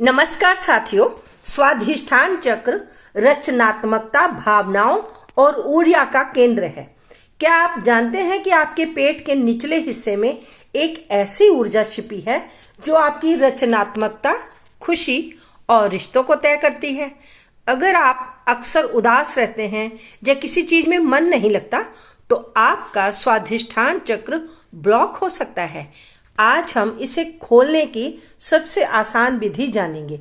नमस्कार साथियों, स्वाधिष्ठान चक्र रचनात्मकता, भावनाओं और ऊर्जा का केंद्र है। क्या आप जानते हैं कि आपके पेट के निचले हिस्से में एक ऐसी ऊर्जा छिपी है जो आपकी रचनात्मकता, खुशी और रिश्तों को तय करती है। अगर आप अक्सर उदास रहते हैं या किसी चीज में मन नहीं लगता तो आपका स्वाधिष्ठान चक्र ब्लॉक हो सकता है। आज हम इसे खोलने की सबसे आसान विधि जानेंगे।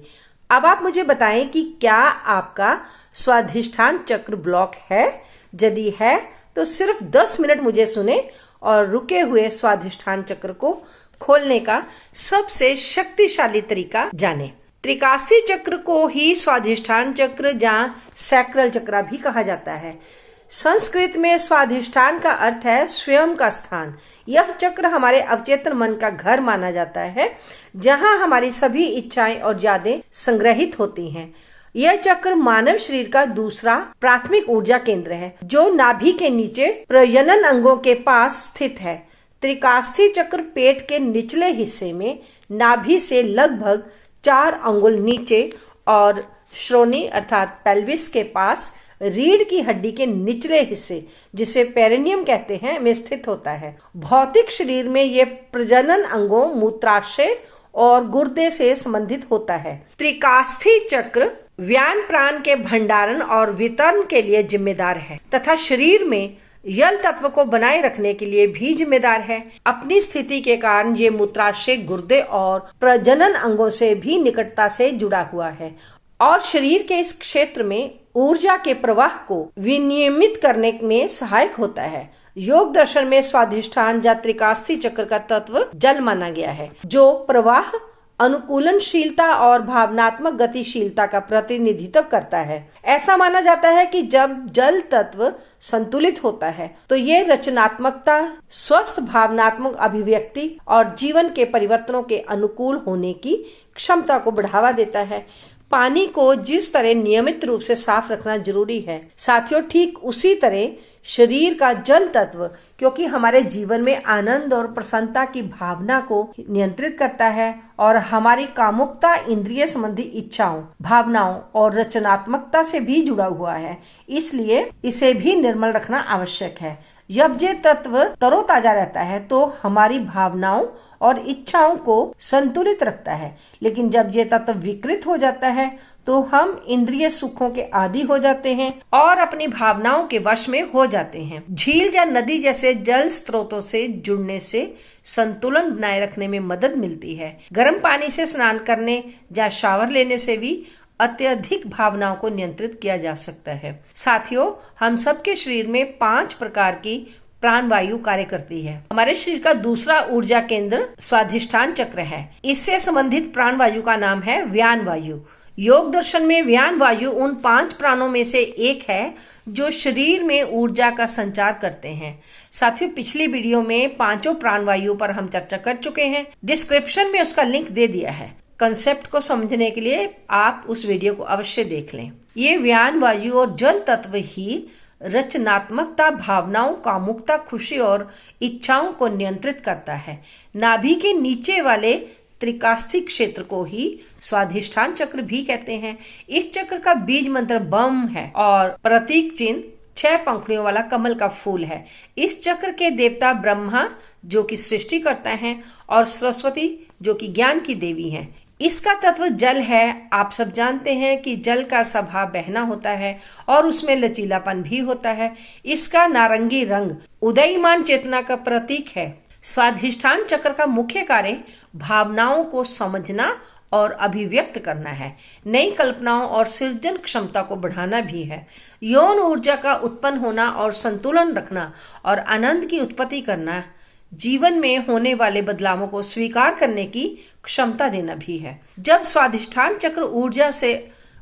अब आप मुझे बताएं कि क्या आपका स्वाधिष्ठान चक्र ब्लॉक है? यदि है तो सिर्फ 10 मिनट मुझे सुने और रुके हुए स्वाधिष्ठान चक्र को खोलने का सबसे शक्तिशाली तरीका जाने। त्रिकास्थी चक्र को ही स्वाधिष्ठान चक्र या सैक्रल चक्र भी कहा जाता है। संस्कृत में स्वाधिष्ठान का अर्थ है स्वयं का स्थान। यह चक्र हमारे अवचेतन मन का घर माना जाता है, जहां हमारी सभी इच्छाएं और यादें संग्रहित होती हैं। यह चक्र मानव शरीर का दूसरा प्राथमिक ऊर्जा केंद्र है, जो नाभि के नीचे प्रजनन अंगों के पास स्थित है। त्रिकास्थी चक्र पेट के निचले हिस्से में नाभि से लगभग 4 अंगुल नीचे और श्रोणी अर्थात पेल्विस के पास रीढ़ की हड्डी के निचले हिस्से, जिसे पेरिनियम कहते हैं, में स्थित होता है। भौतिक शरीर में ये प्रजनन अंगों, मूत्राशय और गुर्दे से संबंधित होता है। त्रिकास्थी चक्र व्यान प्राण के भंडारण और वितरण के लिए जिम्मेदार है तथा शरीर में जल तत्व को बनाए रखने के लिए भी जिम्मेदार है। अपनी स्थिति के कारण ये मूत्राशय, गुर्दे और प्रजनन अंगों से भी निकटता से जुड़ा हुआ है और शरीर के इस क्षेत्र में ऊर्जा के प्रवाह को विनियमित करने में सहायक होता है। योग दर्शन में स्वाधिष्ठान या त्रिकास्थी चक्र का तत्व जल माना गया है, जो प्रवाह, अनुकूलनशीलता और भावनात्मक गतिशीलता का प्रतिनिधित्व करता है। ऐसा माना जाता है कि जब जल तत्व संतुलित होता है तो ये रचनात्मकता, स्वस्थ भावनात्मक अभिव्यक्ति और जीवन के परिवर्तनों के अनुकूल होने की क्षमता को बढ़ावा देता है। पानी को जिस तरह नियमित रूप से साफ रखना जरूरी है, साथियों, ठीक उसी तरह शरीर का जल तत्व, क्योंकि हमारे जीवन में आनंद और प्रसन्नता की भावना को नियंत्रित करता है और हमारी कामुकता, इंद्रिय संबंधी इच्छाओं, भावनाओं और रचनात्मकता से भी जुड़ा हुआ है। इसलिए इसे भी निर्मल रखना आवश्यक है। जब ये तत्व तरोताजा रहता है तो हमारी भावनाओं और इच्छाओं को संतुलित रखता है, लेकिन जब ये तत्व विकृत हो जाता है तो हम इंद्रिय सुखों के आदी हो जाते हैं और अपनी भावनाओं के वश में हो जाते हैं। झील या नदी जैसे जल स्रोतों से जुड़ने से संतुलन बनाए रखने में मदद मिलती है। गर्म पानी से स्नान करने या शावर लेने से भी अत्यधिक भावनाओं को नियंत्रित किया जा सकता है। साथियों, हम सबके शरीर में 5 प्रकार की प्राण वायु कार्य करती है। हमारे शरीर का दूसरा ऊर्जा केंद्र स्वाधिष्ठान चक्र है। इससे संबंधित प्राण वायु का नाम है व्यान वायु। योग दर्शन में व्यान वायु उन 5 प्राणों में से एक है जो शरीर में ऊर्जा का संचार करते हैं। साथियों, पिछली वीडियो में 5 प्राण वायु पर हम चर्चा कर चुके हैं। डिस्क्रिप्शन में उसका लिंक दे दिया है। कंसेप्ट को समझने के लिए आप उस वीडियो को अवश्य देख लें। ये व्यान वायु और जल तत्व ही रचनात्मकता, भावनाओं, कामुकता, खुशी और इच्छाओं को नियंत्रित करता है। नाभि के नीचे वाले त्रिकास्थी क्षेत्र को ही स्वाधिष्ठान चक्र भी कहते हैं। इस चक्र का बीज मंत्र बम है और प्रतीक चिन्ह 6 पंखुड़ियों वाला कमल का फूल है। इस चक्र के देवता ब्रह्मा, जो कि सृष्टि करता है, और सरस्वती, जो कि ज्ञान की देवी हैं। इसका तत्व जल है। आप सब जानते हैं कि जल का स्वभाव बहना होता है और उसमें लचीलापन भी होता है। इसका नारंगी रंग उदयमान चेतना का प्रतीक है। स्वाधिष्ठान चक्र का मुख्य कार्य भावनाओं को समझना और अभिव्यक्त करना है। नई कल्पनाओं और सृजन क्षमता को बढ़ाना भी है। यौन ऊर्जा का उत्पन्न होना और संतुलन रखना और आनंद की उत्पत्ति करना, जीवन में होने वाले बदलावों को स्वीकार करने की क्षमता देना भी है। जब स्वाधिष्ठान चक्र ऊर्जा से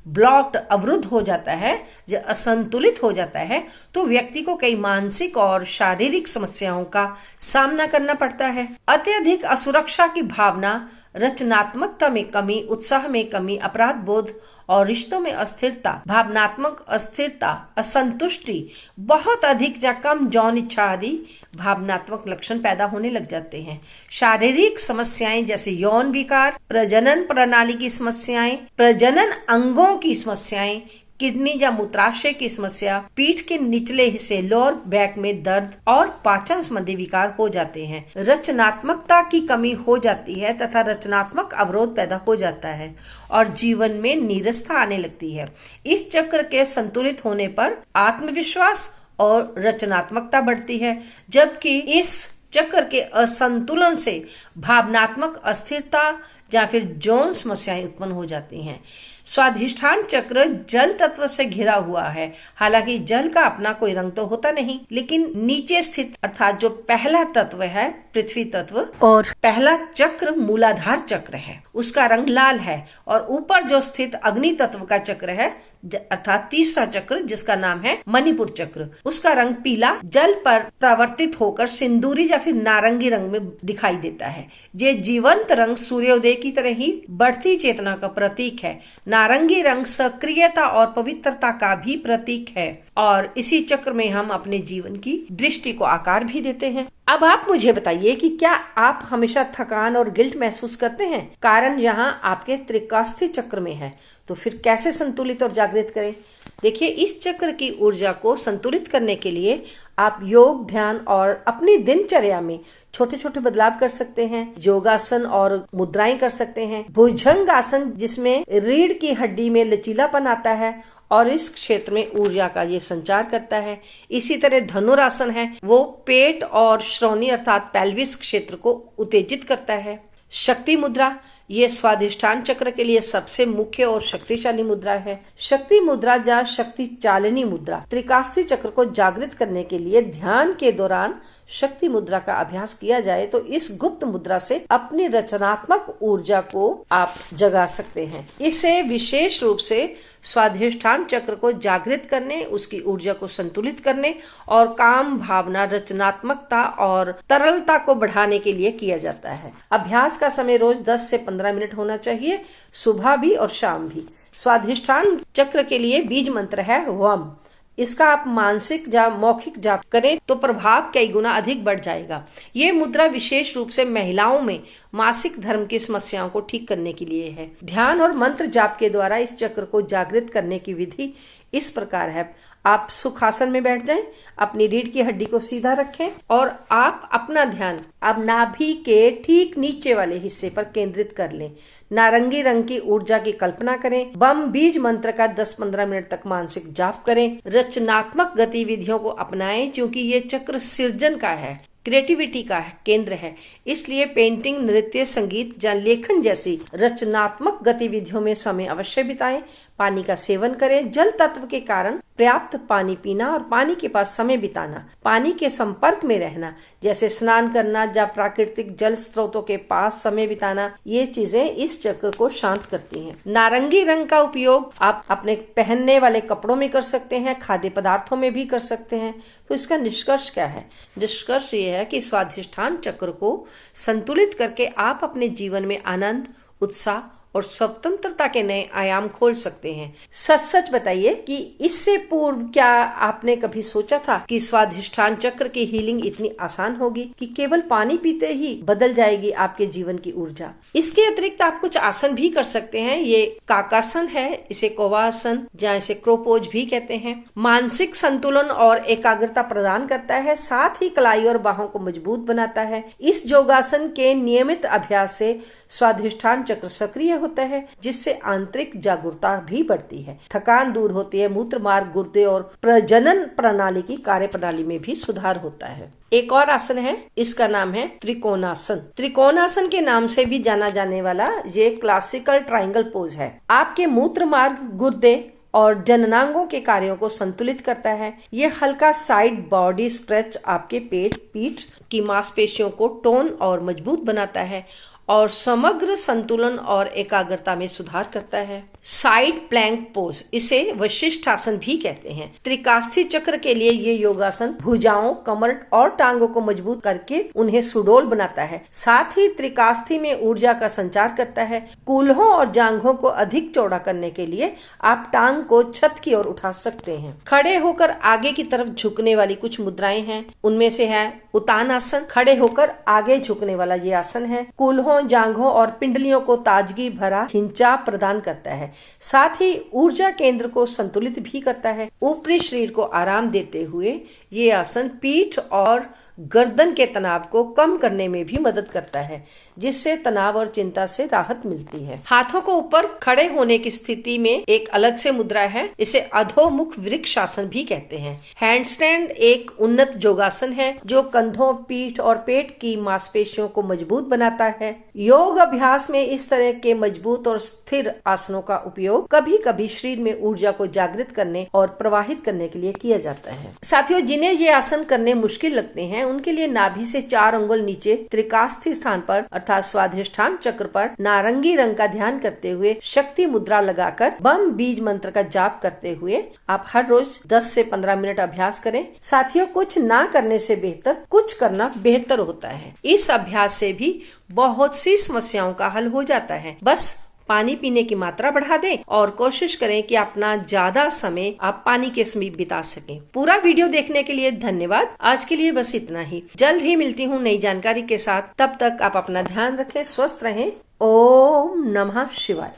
ब्लॉक्ड, अवरुद्ध हो जाता है, जब असंतुलित हो जाता है, तो व्यक्ति को कई मानसिक और शारीरिक समस्याओं का सामना करना पड़ता है। अत्यधिक असुरक्षा की भावना रचनात्मकता में कमी, उत्साह में कमी, अपराध बोध और रिश्तों में अस्थिरता, भावनात्मक अस्थिरता, असंतुष्टि, बहुत अधिक या कम यौन इच्छा आदि भावनात्मक लक्षण पैदा होने लग जाते हैं। शारीरिक समस्याएं जैसे यौन विकार, प्रजनन प्रणाली की समस्याएं, प्रजनन अंगों की समस्याएं, किडनी या मूत्राशय की समस्या, पीठ के निचले हिस्से लोअर बैक में दर्द और पाचन संबंधी विकार हो जाते हैं। रचनात्मकता की कमी हो जाती है तथा रचनात्मक अवरोध पैदा हो जाता है और जीवन में नीरसता आने लगती है। इस चक्र के संतुलित होने पर आत्मविश्वास और रचनात्मकता बढ़ती है, जबकि इस चक्र के असंतुलन से भावनात्मक अस्थिरता या फिर यौन समस्याएं उत्पन्न हो जाती हैं। स्वाधिष्ठान चक्र जल तत्व से घिरा हुआ है। हालांकि जल का अपना कोई रंग तो होता नहीं, लेकिन नीचे स्थित अर्थात जो पहला तत्व है पृथ्वी तत्व और पहला चक्र मूलाधार चक्र है, उसका रंग लाल है, और ऊपर जो स्थित अग्नि तत्व का चक्र है अर्थात तीसरा चक्र जिसका नाम है मणिपुर चक्र, उसका रंग पीला जल पर प्रवर्तित होकर सिंदूरी या फिर नारंगी रंग में दिखाई देता है। ये जीवंत रंग सूर्योदय की तरह ही बढ़ती चेतना का प्रतीक है। नारंगी रंग सक्रियता और पवित्रता का भी प्रतीक है और इसी चक्र में हम अपने जीवन की दृष्टि को आकार भी देते हैं। अब आप मुझे बताइए कि क्या आप हमेशा थकान और गिल्ट महसूस करते हैं? कारण यहाँ आपके त्रिकास्थी चक्र में है, तो फिर कैसे संतुलित और जागृत करें? देखिए, इस चक्र की ऊर्जा को संतुलित करने के लिए आप योग, ध्यान और अपनी दिनचर्या में छोटे छोटे बदलाव कर सकते हैं। योगासन और मुद्राएं कर सकते हैं। भुजंगासन जिसमें रीढ़ की हड्डी में लचीलापन आता है और इस क्षेत्र में ऊर्जा का ये संचार करता है। इसी तरह धनुरासन है, वो पेट और श्रोणी अर्थात पेल्विस क्षेत्र को उत्तेजित करता है। शक्ति मुद्रा, ये स्वाधिष्ठान चक्र के लिए सबसे मुख्य और शक्तिशाली मुद्रा है। शक्ति मुद्रा या शक्ति चालिनी मुद्रा त्रिकास्थी चक्र को जागृत करने के लिए ध्यान के दौरान शक्ति मुद्रा का अभ्यास किया जाए तो इस गुप्त मुद्रा से अपनी रचनात्मक ऊर्जा को आप जगा सकते हैं। इसे विशेष रूप से स्वाधिष्ठान चक्र को जागृत करने, उसकी ऊर्जा को संतुलित करने और काम भावना, रचनात्मकता और तरलता को बढ़ाने के लिए किया जाता है। अभ्यास का समय रोज 10 से 15 मिनट होना चाहिए, सुबह भी और शाम भी। स्वाधिष्ठान चक्र के लिए बीज मंत्र है वम। इसका आप मानसिक या मौखिक जाप करें तो प्रभाव कई गुना अधिक बढ़ जाएगा। ये मुद्रा विशेष रूप से महिलाओं में मासिक धर्म की समस्याओं को ठीक करने के लिए है। ध्यान और मंत्र जाप के द्वारा इस चक्र को जागृत करने की विधि इस प्रकार है। आप सुखासन में बैठ जाएं, अपनी रीढ़ की हड्डी को सीधा रखें और आप अपना ध्यान अब नाभि के ठीक नीचे वाले हिस्से पर केंद्रित कर लें। नारंगी रंग की ऊर्जा की कल्पना करें। बम बीज मंत्र का 10-15 मिनट तक मानसिक जाप करें। रचनात्मक गतिविधियों को अपनाएं, क्योंकि ये चक्र सृजन का है, क्रिएटिविटी का केंद्र है। इसलिए पेंटिंग, नृत्य, संगीत या लेखन जैसी रचनात्मक गतिविधियों में समय अवश्य बिताएं। पानी का सेवन करें। जल तत्व के कारण पर्याप्त पानी पीना और पानी के पास समय बिताना, पानी के संपर्क में रहना जैसे स्नान करना या प्राकृतिक जल स्रोतों के पास समय बिताना, ये चीजें इस चक्र को शांत करती हैं। नारंगी रंग का उपयोग आप अपने पहनने वाले कपड़ों में कर सकते हैं, खाद्य पदार्थों में भी कर सकते हैं। तो इसका निष्कर्ष क्या है? निष्कर्ष ये है कि स्वाधिष्ठान चक्र को संतुलित करके आप अपने जीवन में आनंद, उत्साह और स्वतंत्रता के नए आयाम खोल सकते हैं। सच सच बताइए कि इससे पूर्व क्या आपने कभी सोचा था कि स्वाधिष्ठान चक्र की हीलिंग इतनी आसान होगी, कि केवल पानी पीते ही बदल जाएगी आपके जीवन की ऊर्जा? इसके अतिरिक्त आप कुछ आसन भी कर सकते हैं। ये काकासन है, इसे कोवासन या इसे क्रोपोज भी कहते हैं। मानसिक संतुलन और एकाग्रता प्रदान करता है, साथ ही कलाई और बाहों को मजबूत बनाता है। इस योगासन के नियमित अभ्यास से स्वाधिष्ठान चक्र सक्रिय होता है, जिससे आंतरिक जागरूकता भी बढ़ती है, थकान दूर होती है, मूत्र मार्ग, गुर्दे और प्रजनन प्रणाली की कार्य प्रणाली में भी सुधार होता है। एक और आसन है, इसका नाम है त्रिकोणासन। त्रिकोणासन के नाम से भी जाना जाने वाला ये क्लासिकल ट्रायंगल पोज है। आपके मूत्र मार्ग, गुर्दे और जननांगों के कार्यों को संतुलित करता है। ये हल्का साइड बॉडी स्ट्रेच आपके पेट, पीठ की मांसपेशियों को टोन और मजबूत बनाता है और समग्र संतुलन और एकाग्रता में सुधार करता है। साइड प्लैंक पोज, इसे वशिष्ठ आसन भी कहते हैं। त्रिकास्थी चक्र के लिए ये योगासन भुजाओं, कमर और टांगों को मजबूत करके उन्हें सुडौल बनाता है। साथ ही त्रिकास्थी में ऊर्जा का संचार करता है। कूल्हों और जांघों को अधिक चौड़ा करने के लिए आप टांग को छत की ओर उठा सकते हैं। खड़े होकर आगे की तरफ झुकने वाली कुछ मुद्राएं हैं, उनमें से है उत्तानासन। खड़े होकर आगे झुकने वाला ये आसन है। कूल्हों, जांघों और पिंडलियों को ताजगी भरा खिंचाव प्रदान करता है। साथ ही ऊर्जा केंद्र को संतुलित भी करता है। ऊपरी शरीर को आराम देते हुए ये आसन पीठ और गर्दन के तनाव को कम करने में भी मदद करता है, जिससे तनाव और चिंता से राहत मिलती है। हाथों को ऊपर खड़े होने की स्थिति में एक अलग से मुद्रा है, इसे अधोमुख वृक्ष आसन भी कहते हैं। हैंडस्टैंड एक उन्नत योगासन है जो कंधों, पीठ और पेट की मांसपेशियों को मजबूत बनाता है। योग अभ्यास में इस तरह के मजबूत और स्थिर आसनों का उपयोग कभी कभी शरीर में ऊर्जा को जागृत करने और प्रवाहित करने के लिए किया जाता है। साथियों, जिन्हें ये आसन करने मुश्किल लगते हैं उनके लिए नाभि से 4 अंगुल नीचे त्रिकास्थी स्थान पर अर्थात स्वाधिष्ठान चक्र पर नारंगी रंग का ध्यान करते हुए शक्ति मुद्रा लगाकर बम बीज मंत्र का जाप करते हुए आप हर रोज 10 से 15 मिनट अभ्यास करें। साथियों, कुछ ना करने से बेहतर कुछ करना बेहतर होता है। इस अभ्यास से भी बहुत सी समस्याओं का हल हो जाता है। बस पानी पीने की मात्रा बढ़ा दें और कोशिश करें कि अपना ज्यादा समय आप पानी के समीप बिता सकें। पूरा वीडियो देखने के लिए धन्यवाद। आज के लिए बस इतना ही। जल्द ही मिलती हूँ नई जानकारी के साथ। तब तक आप अपना ध्यान रखें, स्वस्थ रहें। ओम नमः शिवाय।